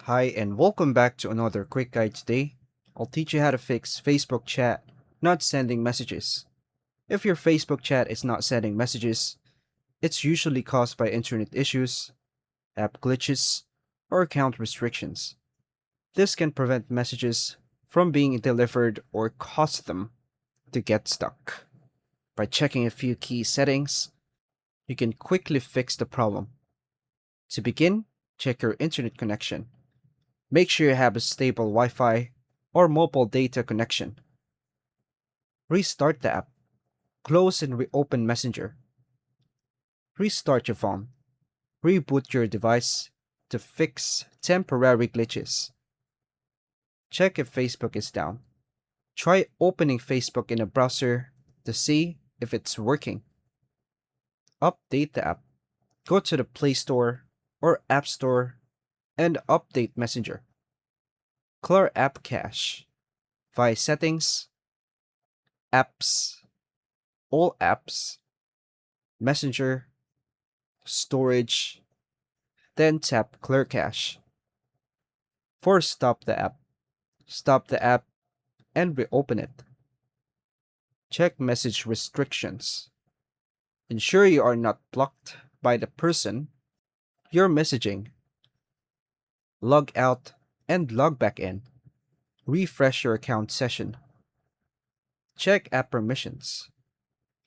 Hi, and welcome back to another quick guide today. I'll teach you how to fix Facebook chat not sending messages. If your Facebook chat is not sending messages, it's usually caused by internet issues, app glitches, or account restrictions. This can prevent messages from being delivered or cause them to get stuck. By checking a few key settings, you can quickly fix the problem. To begin, check your internet connection. Make sure you have a stable Wi Fi or mobile data connection. Restart the app. Close and reopen Messenger. Restart your phone. Reboot your device to fix temporary glitches. Check if Facebook is down. Try opening Facebook in a browser to see if it's working. Update the app. Go to the Play Store or App Store and update Messenger. Clear app cache via Settings, Apps, All Apps, Messenger, Storage, then tap Clear Cache. Stop the app and reopen it. Check message restrictions. Ensure you are not blocked by the person you're messaging. Log out and log back in. Refresh your account session. Check app permissions.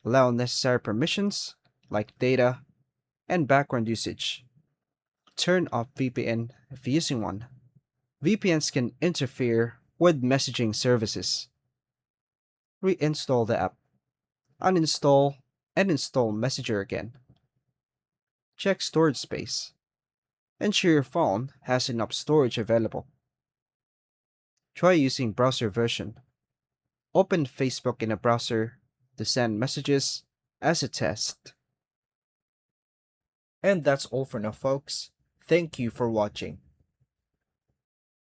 Allow necessary permissions like data and background usage. Turn off VPN if using one. VPNs can interfere with messaging services. Reinstall the app. Uninstall and install Messenger again. Check storage space. Ensure your phone has enough storage available. Try using browser version. Open Facebook in a browser to send messages as a test. And that's all for now, folks. Thank you for watching.